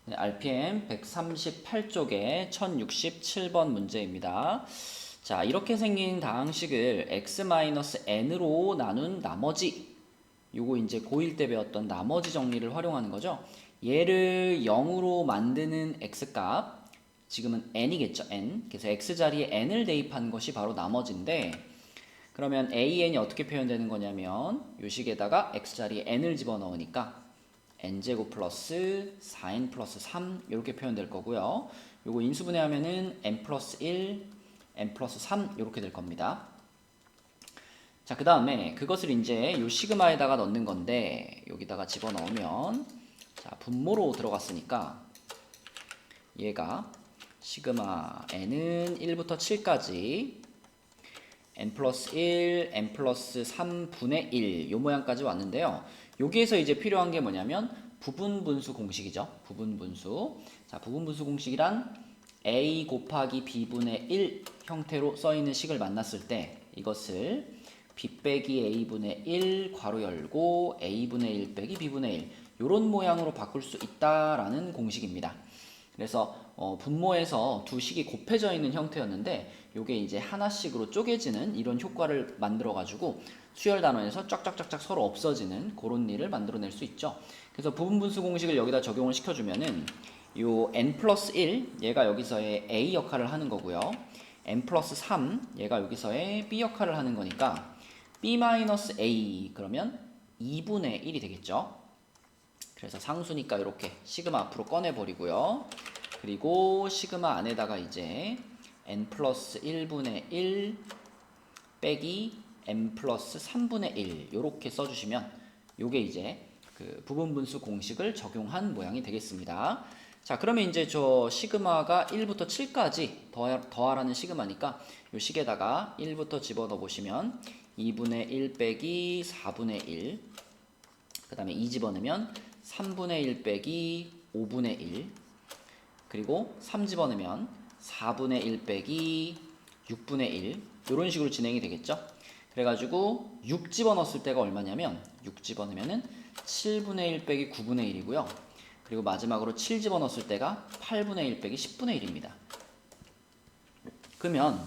네, RPM 138쪽에 1067번 문제입니다. 자, 이렇게 생긴 다항식을 x-n으로 나눈 나머지, 요거 이제 고1 때 배웠던 나머지 정리를 활용하는 거죠. 얘를 0으로 만드는 x값, 지금은 n이겠죠, n. 그래서 x 자리에 n을 대입한 것이 바로 나머지인데, 그러면 an이 어떻게 표현되는 거냐면 요 식에다가 x 자리에 n을 집어넣으니까 n제곱 플러스 4n 플러스 3 이렇게 표현될 거고요. 요거 인수분해하면은 n 플러스 1, n 플러스 3 이렇게 될 겁니다. 자, 그 다음에 그것을 이제 요 시그마에다가 넣는 건데 여기다가 집어넣으면 자, 분모로 들어갔으니까 얘가 시그마 n은 1부터 7까지 n 플러스 1, n 플러스 3분의 1 요 모양까지 왔는데요. 여기에서 이제 필요한 게 뭐냐면 부분분수 공식이죠. 부분분수. 자, 부분분수 공식이란 a 곱하기 b분의 1 형태로 써있는 식을 만났을 때 이것을 b 빼기 a분의 1 괄호 열고 a분의 1 빼기 b분의 1 요런 모양으로 바꿀 수 있다라는 공식입니다. 그래서 분모에서 두 식이 곱해져 있는 형태였는데 요게 이제 하나씩으로 쪼개지는 이런 효과를 만들어 가지고 수열 단원에서 쫙쫙쫙쫙 서로 없어지는 그런 일을 만들어낼 수 있죠. 그래서 부분분수 공식을 여기다 적용을 시켜주면은 요 n 플러스 1 얘가 여기서의 a 역할을 하는 거고요. n 플러스 3 얘가 여기서의 b 역할을 하는 거니까 b 마이너스 a 그러면 2분의 1이 되겠죠. 그래서 상수니까 이렇게 시그마 앞으로 꺼내버리고요. 그리고 시그마 안에다가 이제 n 플러스 1분의 1 빼기 n 플러스 3분의 1 이렇게 써주시면 요게 이제 그 부분분수 공식을 적용한 모양이 되겠습니다. 자, 그러면 이제 저 시그마가 1부터 7까지 더하라는 시그마니까 요 식에다가 1부터 집어넣어 보시면 2분의 1 빼기 4분의 1, 그 다음에 2 집어넣으면 3분의 1 빼기 5분의 1, 그리고 3 집어넣으면 4분의 1 빼기 6분의 1 이런 식으로 진행이 되겠죠. 그래가지고 6 집어넣었을 때가 얼마냐면 6 집어넣으면 7분의 1 빼기 9분의 1이고요. 그리고 마지막으로 7 집어넣었을 때가 8분의 1 빼기 10분의 1입니다. 그러면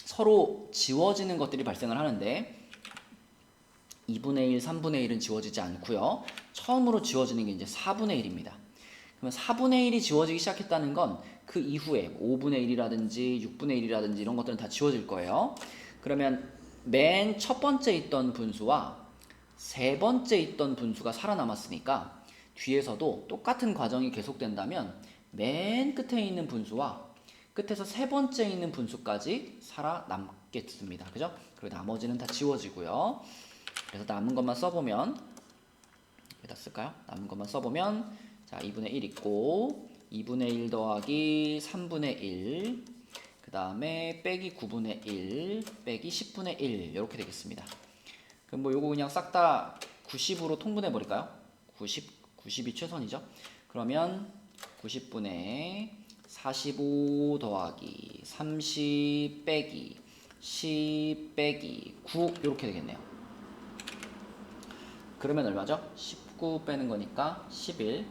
서로 지워지는 것들이 발생을 하는데 2분의 1, 3분의 1은 지워지지 않고요. 처음으로 지워지는 게 이제 4분의 1입니다. 그러면 4분의 1이 지워지기 시작했다는 건 그 이후에 5분의 1이라든지 6분의 1이라든지 이런 것들은 다 지워질 거예요. 그러면 맨 첫 번째 있던 분수와 세 번째 있던 분수가 살아남았으니까 뒤에서도 똑같은 과정이 계속된다면 맨 끝에 있는 분수와 끝에서 세 번째 있는 분수까지 살아남겠습니다. 그죠? 그리고 나머지는 다 지워지고요. 그래서 남은 것만 써보면 여기다 쓸까요? 남은 것만 써보면 자 2분의 1 있고 2분의 1 더하기 3분의 1 그 다음에 빼기 9분의 1 빼기 10분의 1 이렇게 되겠습니다. 그럼 뭐 요거 그냥 싹 다 90으로 통분해 버릴까요? 90이 최선이죠. 그러면 90분의 45 더하기 30 빼기 10 빼기 9 이렇게 되겠네요. 그러면 얼마죠? 19 빼는 거니까 11,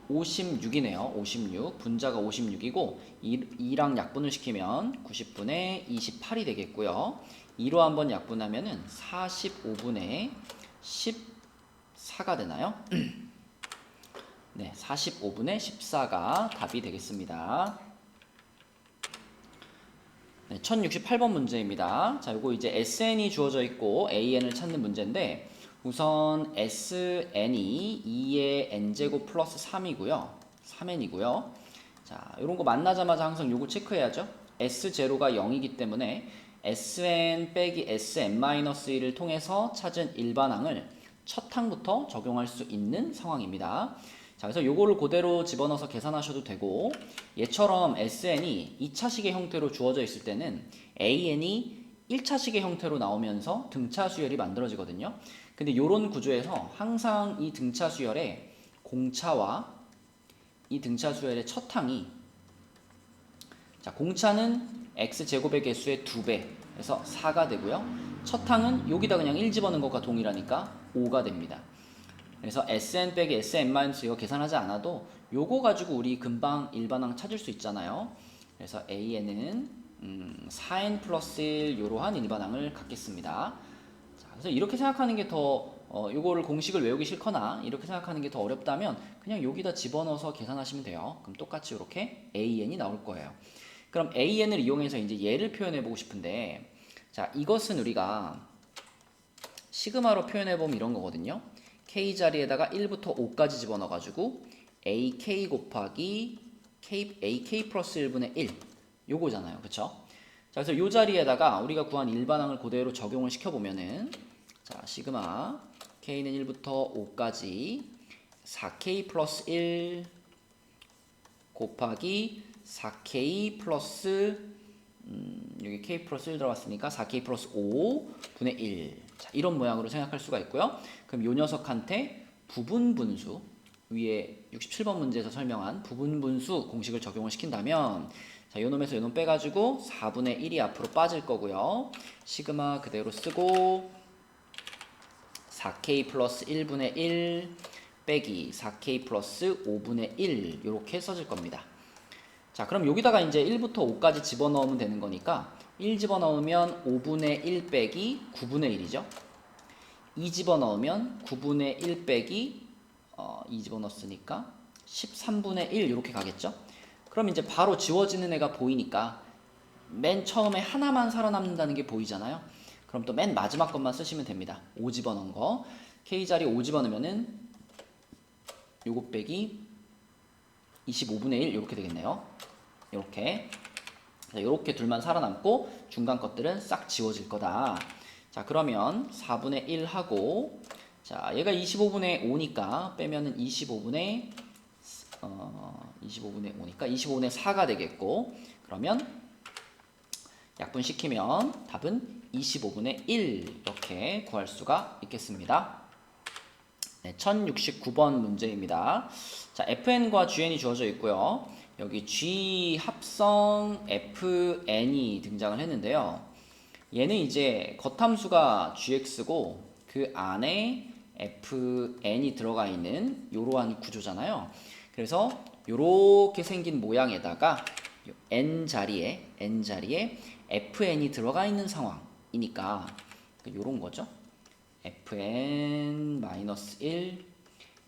56이네요. 56. 분자가 56이고 2랑 약분을 시키면 90분의 28이 되겠고요. 2로 한번 약분하면은 45분의 14가 되나요? 네, 45분의 14가 답이 되겠습니다. 네, 1068번 문제입니다. 자, 요거 이제 SN이 주어져 있고 AN을 찾는 문제인데 우선 SN이 2의 n제곱 플러스 3이고요. 3n이고요. 자, 요런 거 만나자마자 항상 요거 체크해야죠. S0가 0이기 때문에 SN 빼기 SN-1을 통해서 찾은 일반항을 첫 항부터 적용할 수 있는 상황입니다. 자, 그래서 요거를 그대로 집어넣어서 계산하셔도 되고 얘처럼 SN이 2차식의 형태로 주어져 있을 때는 AN이 1차식의 형태로 나오면서 등차 수열이 만들어지거든요. 근데 이런 구조에서 항상 이 등차 수열의 공차와 이 등차 수열의 첫 항이 자, 공차는 x제곱의 개수의 2배 그래서 4가 되고요. 첫 항은 여기다 그냥 1 집어넣은 것과 동일하니까 5가 됩니다. 그래서 Sn 빼기 Sn 마이너스 이거 계산하지 않아도 요거 가지고 우리 금방 일반항 찾을 수 있잖아요. 그래서 AN은 4n 플러스 1 요러한 일반항을 갖겠습니다. 자, 그래서 이렇게 생각하는 게 더 요거를 공식을 외우기 싫거나 이렇게 생각하는 게 더 어렵다면 그냥 여기다 집어넣어서 계산하시면 돼요. 그럼 똑같이 이렇게 AN이 나올 거예요. 그럼 AN을 이용해서 이제 얘를 표현해 보고 싶은데, 자, 이것은 우리가 시그마로 표현해 보면 이런 거거든요. K 자리에다가 1부터 5까지 집어넣어 가지고 AK 곱하기 AK 플러스 1분의 1 요거잖아요. 그쵸? 자, 그래서 요 자리에다가 우리가 구한 일반항을 그대로 적용을 시켜보면은, 자, 시그마 K는 1부터 5까지 4K 플러스 1 곱하기 4K 플러스 여기 K 플러스 1 들어갔으니까 4K 플러스 5분의 1. 자, 이런 모양으로 생각할 수가 있고요. 그럼 요 녀석한테 부분분수, 위에 67번 문제에서 설명한 부분분수 공식을 적용을 시킨다면, 자, 요 놈에서 요 놈 빼가지고 4분의 1이 앞으로 빠질 거고요. 시그마 그대로 쓰고 4K 플러스 1분의 1 빼기 4K 플러스 5분의 1 이렇게 써질 겁니다. 자, 그럼 여기다가 이제 1부터 5까지 집어넣으면 되는 거니까 1 집어넣으면 5분의 1 빼기 9분의 1이죠. 2 집어넣으면 9분의 1 빼기 2 집어넣었으니까 13분의 1 이렇게 가겠죠. 그럼 이제 바로 지워지는 애가 보이니까 맨 처음에 하나만 살아남는다는 게 보이잖아요. 그럼 또 맨 마지막 것만 쓰시면 됩니다. 5 집어넣은 거. K자리 5 집어넣으면은 요거 빼기 25분의 1 이렇게 되겠네요. 이렇게. 이렇게 둘만 살아남고 중간 것들은 싹 지워질 거다. 자, 그러면 4분의 1 하고, 자, 얘가 25분의 5니까 빼면은 25분의 5니까 25분의 4가 되겠고, 그러면 약분시키면 답은 25분의 1 이렇게 구할 수가 있겠습니다. 네, 1069번 문제입니다. 자, fn과 gn이 주어져 있고요. 여기 g 합성 fn이 등장을 했는데요. 얘는 이제 겉함수가 gx고 그 안에 fn이 들어가 있는 이러한 구조잖아요. 그래서 이렇게 생긴 모양에다가 n 자리에 fn이 들어가 있는 상황이니까 이런 거죠. fn-1,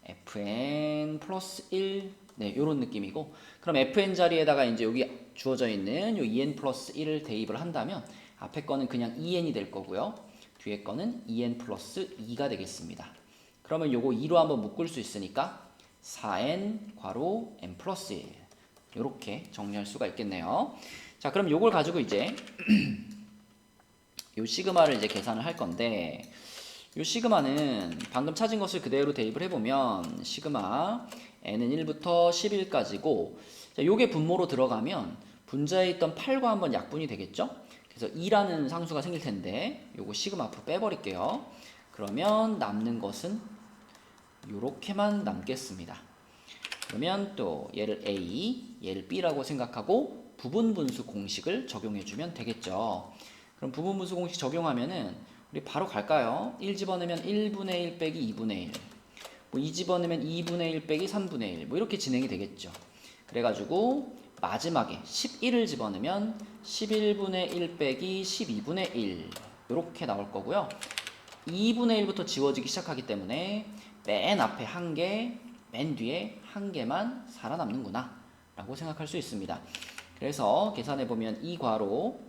fn 플러스 1, 네, 요런 느낌이고, 그럼 fn 자리에다가 이제 여기 주어져 있는 요 2n 플러스 1을 대입을 한다면 앞에 거는 그냥 2n이 될 거고요. 뒤에 거는 2n 플러스 2가 되겠습니다. 그러면 요거 2로 한번 묶을 수 있으니까 4n 괄호 n 플러스 1 요렇게 정리할 수가 있겠네요. 자, 그럼 요걸 가지고 이제 요 시그마를 이제 계산을 할 건데, 요 시그마는 방금 찾은 것을 그대로 대입을 해보면 시그마 n은 1부터 11까지고, 자, 요게 분모로 들어가면 분자에 있던 8과 한번 약분이 되겠죠? 그래서 2라는 상수가 생길 텐데 요거 시그마 앞으로 빼버릴게요. 그러면 남는 것은 요렇게만 남겠습니다. 그러면 또 얘를 A, 얘를 B라고 생각하고 부분분수 공식을 적용해주면 되겠죠. 그럼 부분분수 공식 적용하면은 우리 바로 갈까요? 1 집어넣으면 1분의 1 빼기 2분의 1, 뭐 2 집어넣으면 2분의 1 빼기 3분의 1, 뭐 이렇게 진행이 되겠죠. 그래가지고 마지막에 11을 집어넣으면 11분의 1 빼기 12분의 1 이렇게 나올 거고요. 2분의 1부터 지워지기 시작하기 때문에 맨 앞에 한 개, 맨 뒤에 한 개만 살아남는구나 라고 생각할 수 있습니다. 그래서 계산해보면 이 괄호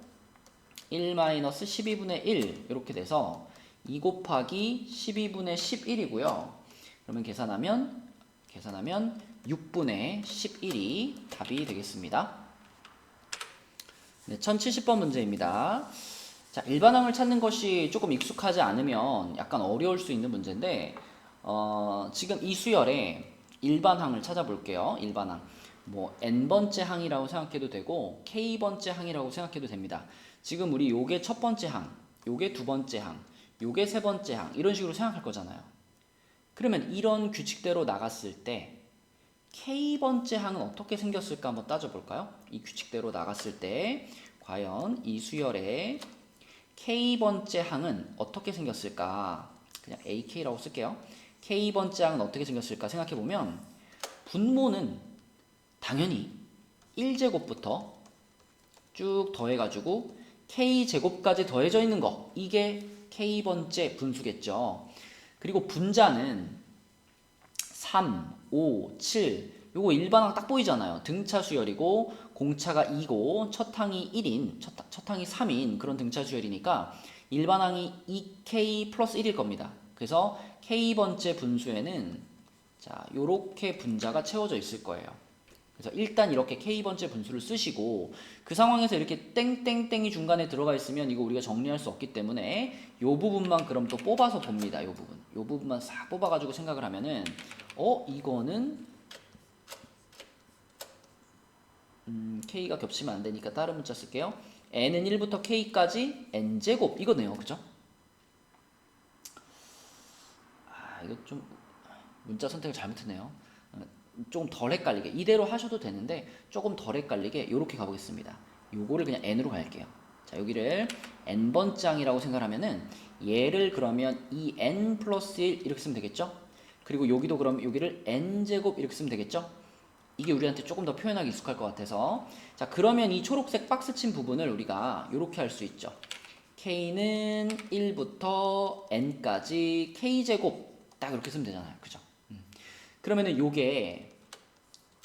1-12분의 1 이렇게 돼서 2 곱하기 12분의 11이고요. 그러면 계산하면 6분의 11이 답이 되겠습니다. 네, 1070번 문제입니다. 자, 일반항을 찾는 것이 조금 익숙하지 않으면 약간 어려울 수 있는 문제인데, 지금 이 수열에 일반항을 찾아볼게요. 일반항. 뭐 n번째 항이라고 생각해도 되고 k번째 항이라고 생각해도 됩니다. 지금 우리 요게 첫 번째 항, 요게 두 번째 항, 요게 세 번째 항 이런 식으로 생각할 거잖아요. 그러면 이런 규칙대로 나갔을 때 k번째 항은 어떻게 생겼을까 한번 따져볼까요? 이 규칙대로 나갔을 때 과연 이 수열의 k번째 항은 어떻게 생겼을까? 그냥 ak라고 쓸게요. K번째 항은 어떻게 생겼을까 생각해보면 분모는 당연히 1제곱부터 쭉 더해가지고 K제곱까지 더해져 있는 거, 이게 K번째 분수겠죠. 그리고 분자는 3, 5, 7, 요거 일반항 딱 보이잖아요. 등차 수열이고 공차가 2고 첫 항이 1인, 첫 항이 3인 그런 등차 수열이니까 일반항이 2K 플러스 1일 겁니다. 그래서 K번째 분수에는 자, 요렇게 분자가 채워져 있을 거예요. 그래서 일단 이렇게 K번째 분수를 쓰시고 그 상황에서 이렇게 땡땡땡이 중간에 들어가 있으면 이거 우리가 정리할 수 없기 때문에 요 부분만 그럼 또 뽑아서 봅니다. 요 부분만 싹 뽑아가지고 생각을 하면은 이거는 K가 겹치면 안 되니까 다른 문자 쓸게요. n은 1부터 K까지 n제곱 이거네요. 그죠? 이거 좀 문자 선택을 잘못했네요. 조금 덜 헷갈리게 이대로 하셔도 되는데 조금 덜 헷갈리게 이렇게 가보겠습니다. 요거를 그냥 n으로 갈게요. 자, 여기를 n번째 항이라고 생각하면은 얘를 그러면 2n 플러스 1 이렇게 쓰면 되겠죠? 그리고 여기도 그럼 여기를 n제곱 이렇게 쓰면 되겠죠? 이게 우리한테 조금 더 표현하기 익숙할 것 같아서 자, 그러면 이 초록색 박스 친 부분을 우리가 이렇게 할 수 있죠. K는 1부터 n까지 K제곱 딱 이렇게 쓰면 되잖아요. 그죠? 그러면은 요게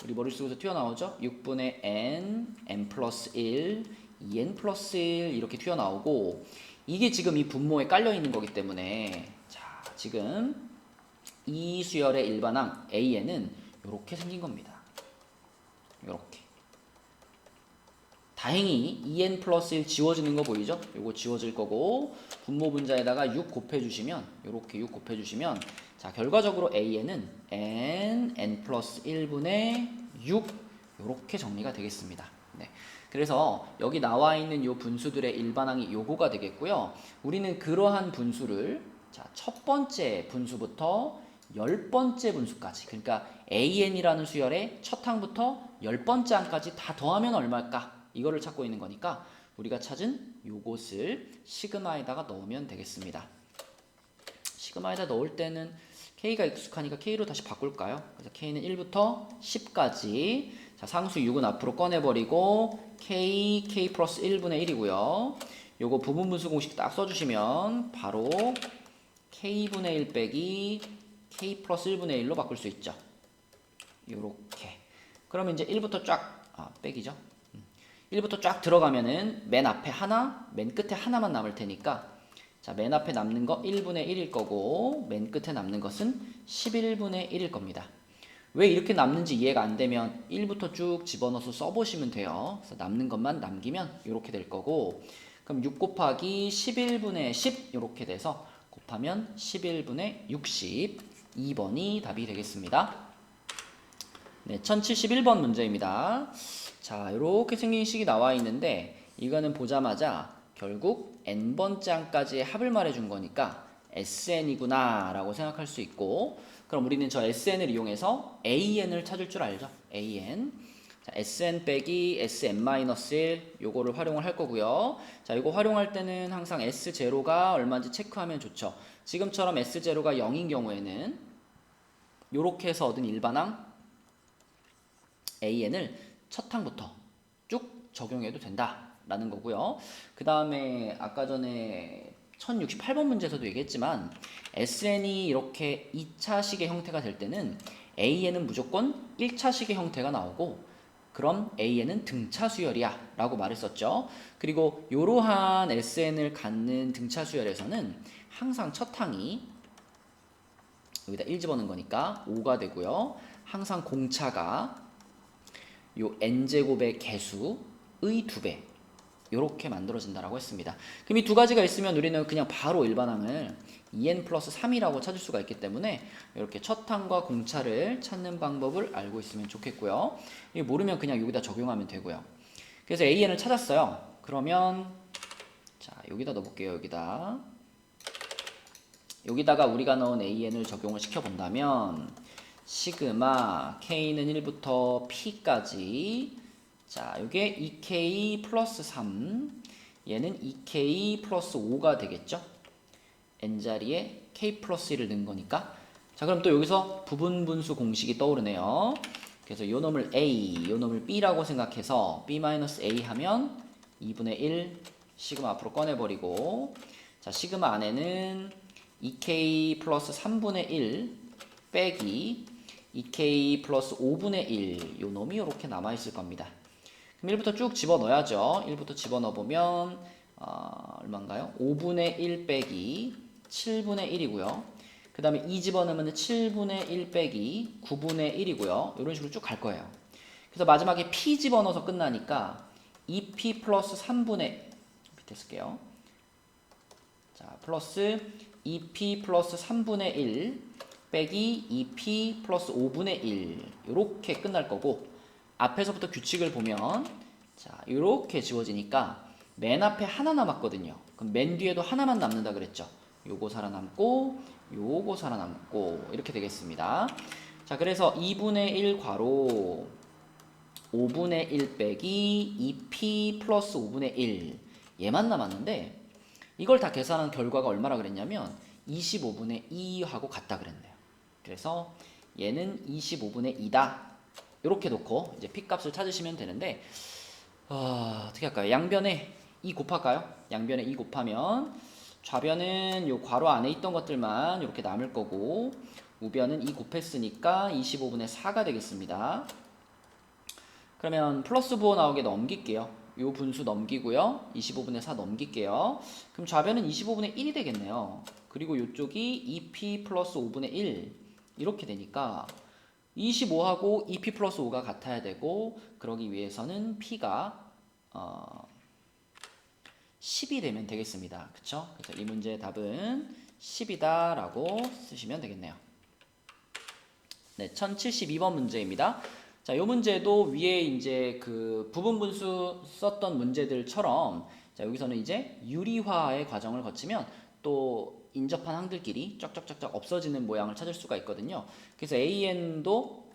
우리 머릿속에서 튀어나오죠? 6분의 n 플러스 1, 2n 플러스 1 이렇게 튀어나오고 이게 지금 이 분모에 깔려있는 거기 때문에 자, 지금 이 수열의 일반항 an은 이렇게 생긴 겁니다. 이렇게 다행히 2n 플러스 1 지워지는 거 보이죠? 요거 지워질 거고 분모 분자에다가 6 곱해주시면 요렇게 6 곱해주시면 자, 결과적으로 an은 n 플러스 1분의 6 요렇게 정리가 되겠습니다. 네. 그래서 여기 나와 있는 요 분수들의 일반항이 요거가 되겠고요. 우리는 그러한 분수를 자, 첫 번째 분수부터 10번째 분수까지 그러니까 an이라는 수열의 첫 항부터 10번째 항까지 다 더하면 얼마일까? 이거를 찾고 있는 거니까 우리가 찾은 요것을 시그마에다가 넣으면 되겠습니다. 시그마에다 넣을 때는 K가 익숙하니까 K로 다시 바꿀까요? 그래서 K는 1부터 10까지 자, 상수 6은 앞으로 꺼내버리고 K 플러스 1분의 1이고요. 요거 부분분수 공식 딱 써주시면 바로 K분의 1 빼기 K 플러스 1분의 1로 바꿀 수 있죠. 요렇게 그러면 이제 1부터 쫙 빼기죠. 1부터 쫙 들어가면은 맨 앞에 하나, 맨 끝에 하나만 남을 테니까 자, 맨 앞에 남는 거 1분의 1일 거고 맨 끝에 남는 것은 11분의 1일 겁니다. 왜 이렇게 남는지 이해가 안 되면 1부터 쭉 집어넣어서 써보시면 돼요. 그래서 남는 것만 남기면 이렇게 될 거고 그럼 6 곱하기 11분의 10 이렇게 돼서 곱하면 11분의 60 2번이 답이 되겠습니다. 네, 1071번 문제입니다. 자, 이렇게 생긴 식이 나와 있는데 이거는 보자마자 결국 n번째 항까지의 합을 말해준 거니까 SN이구나 라고 생각할 수 있고 그럼 우리는 저 SN을 이용해서 AN을 찾을 줄 알죠? AN 자, SN 빼기 SN-1 요거를 활용을 할 거고요. 자, 이거 활용할 때는 항상 S0가 얼마인지 체크하면 좋죠. 지금처럼 S0가 0인 경우에는 요렇게 해서 얻은 일반항 AN을 첫 항부터 쭉 적용해도 된다라는 거고요. 그 다음에 아까 전에 1068번 문제에서도 얘기했지만 SN이 이렇게 2차식의 형태가 될 때는 AN은 무조건 1차식의 형태가 나오고 그럼 AN은 등차 수열이야 라고 말했었죠. 그리고 이러한 SN을 갖는 등차 수열에서는 항상 첫 항이 여기다 1 집어넣은 거니까 5가 되고요. 항상 공차가 요 n제곱의 개수의 2배 이렇게 만들어진다라고 했습니다. 그럼 이 두 가지가 있으면 우리는 그냥 바로 일반항을 2n 플러스 3이라고 찾을 수가 있기 때문에 이렇게 첫 항과 공차를 찾는 방법을 알고 있으면 좋겠고요. 이거 모르면 그냥 여기다 적용하면 되고요. 그래서 an을 찾았어요. 그러면 자, 여기다 넣어볼게요. 여기다가 우리가 넣은 an을 적용을 시켜본다면 시그마 k는 1부터 p까지 자, 요게 2k 플러스 3 얘는 2k 플러스 5가 되겠죠. n자리에 k 플러스 1을 넣은 거니까 자, 그럼 또 여기서 부분분수 공식이 떠오르네요. 그래서 요 놈을 A, 요 놈을 B라고 생각해서 B-A 하면 2분의 1 시그마 앞으로 꺼내버리고, 자, 시그마 안에는 2K 플러스 3분의 1 빼기 2K 플러스 5분의 1 요 놈이 이렇게 남아있을 겁니다. 그럼 1부터 쭉 집어넣어야죠. 1부터 집어넣어보면 얼마인가요? 5분의 1 빼기 7분의 1이고요. 그 다음에 2 집어넣으면 7분의 1 빼기 9분의 1이고요. 이런 식으로 쭉 갈 거예요. 그래서 마지막에 P 집어넣어서 끝나니까 2P 플러스 3분의 밑에 쓸게요. 자, 플러스 2P 플러스 3분의 1 빼기 2P 플러스 5분의 1 이렇게 끝날 거고, 앞에서부터 규칙을 보면 자, 이렇게 지워지니까 맨 앞에 하나 남았거든요. 그럼 맨 뒤에도 하나만 남는다 그랬죠. 요거 살아남고 요거 살아남고 이렇게 되겠습니다. 자, 그래서 2분의 1 괄호 5분의 1 빼기 2P 플러스 5분의 1 얘만 남았는데, 이걸 다 계산한 결과가 얼마라 그랬냐면 25분의 2하고 같다 그랬네요. 그래서 얘는 25분의 2다 이렇게 놓고 이제 P 값을 찾으시면 되는데, 어떻게 할까요? 양변에 2 곱할까요? 양변에 2 곱하면 좌변은 요 괄호 안에 있던 것들만 이렇게 남을 거고, 우변은 2 곱했으니까 25분의 4가 되겠습니다. 그러면 플러스 부호 나오게 넘길게요. 요 분수 넘기고요. 25분의 4 넘길게요. 그럼 좌변은 25분의 1이 되겠네요. 그리고 요쪽이 2P 플러스 5분의 1 이렇게 되니까 25하고 2P 플러스 5가 같아야 되고, 그러기 위해서는 P가 10이 되면 되겠습니다. 그쵸? 그래서 이 문제의 답은 10이다 라고 쓰시면 되겠네요. 네, 1072번 문제입니다. 자, 요 문제도 위에 이제 그 부분분수 썼던 문제들처럼, 자, 여기서는 이제 유리화의 과정을 거치면 또 인접한 항들끼리 쫙쫙쫙쫙 없어지는 모양을 찾을 수가 있거든요. 그래서 AN도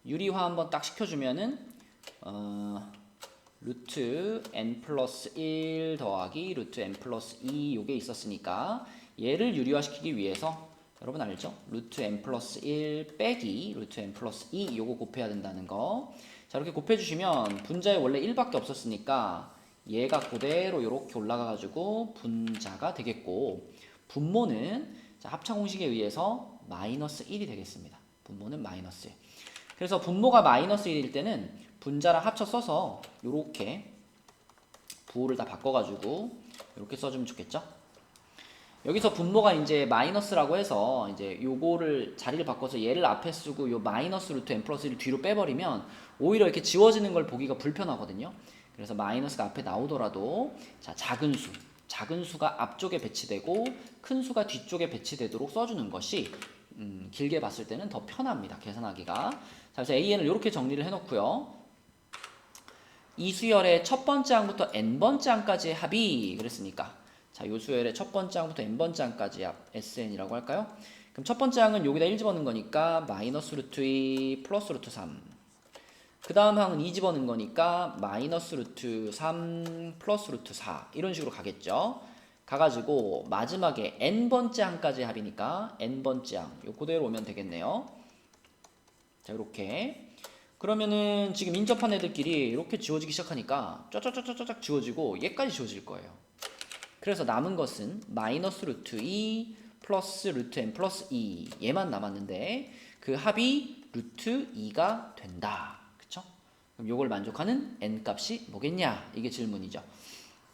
유리화 한번 딱 시켜주면은 루트 n 플러스 1 더하기 루트 n 플러스 2 요게 있었으니까 얘를 유리화 시키기 위해서 여러분 알죠? 루트 n 플러스 1 빼기 루트 n 플러스 2 요거 곱해야 된다는 거. 자, 이렇게 곱해주시면 분자에 원래 1밖에 없었으니까 얘가 그대로 이렇게 올라가가지고 분자가 되겠고, 분모는 자, 합차 공식에 의해서 마이너스 1이 되겠습니다. 분모는 마이너스 1. 그래서 분모가 마이너스 1일 때는 분자랑 합쳐 써서 이렇게 부호를 다 바꿔가지고 이렇게 써주면 좋겠죠? 여기서 분모가 이제 마이너스라고 해서 이제 요거를 자리를 바꿔서 얘를 앞에 쓰고 요 마이너스 루트 n 플러스 1을 뒤로 빼버리면 오히려 이렇게 지워지는 걸 보기가 불편하거든요. 그래서 마이너스가 앞에 나오더라도 자, 작은 수가 앞쪽에 배치되고 큰 수가 뒤쪽에 배치되도록 써주는 것이 길게 봤을 때는 더 편합니다. 계산하기가. 자, 그래서 AN을 이렇게 정리를 해놓고요. 이 수열의 첫 번째 항부터 n번째 항까지의 합이 그랬으니까, 자, 요 수열의 첫 번째 항부터 n번째 항까지 합 SN이라고 할까요? 그럼 첫 번째 항은 여기다 1 집어넣은 거니까 마이너스 루트 2 플러스 루트 3. 그 다음 항은 2 집어넣은 거니까 마이너스 루트 3 플러스 루트 4 이런 식으로 가겠죠. 가가지고 마지막에 n번째 항까지 합이니까 n번째 항 요 그대로 오면 되겠네요. 자, 이렇게 그러면은 지금 인접한 애들끼리 이렇게 지워지기 시작하니까 쫙쫙쫙쫙 지워지고 얘까지 지워질 거예요. 그래서 남은 것은 마이너스 루트 2 플러스 루트 n 플러스 2 얘만 남았는데 그 합이 루트 2가 된다. 그쵸? 그럼 요걸 만족하는 n 값이 뭐겠냐? 이게 질문이죠.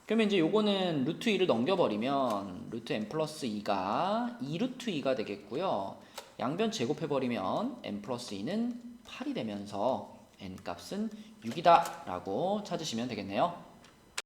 그러면 이제 요거는 루트 2를 넘겨버리면 루트 n 플러스 2가 2 루트 2가 되겠고요. 양변 제곱해버리면 n 플러스 2는 8이 되면서 n 값은 6이다 라고 찾으시면 되겠네요.